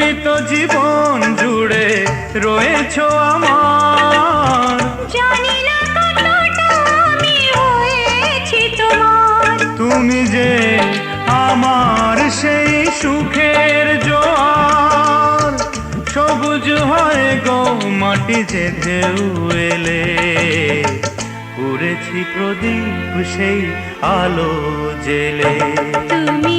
তুমি তো জীবন জুড়ে রয়েছো আমার, জানি না কতটা আমি হয়েছি তোমার। তুমি যে আমার সেই সুখের জোয়ার, সবুজ হয় গো মাটি যে ঢেউ এলে, পুড়েছি প্রদীপ সেই আলো জেলে। তুমি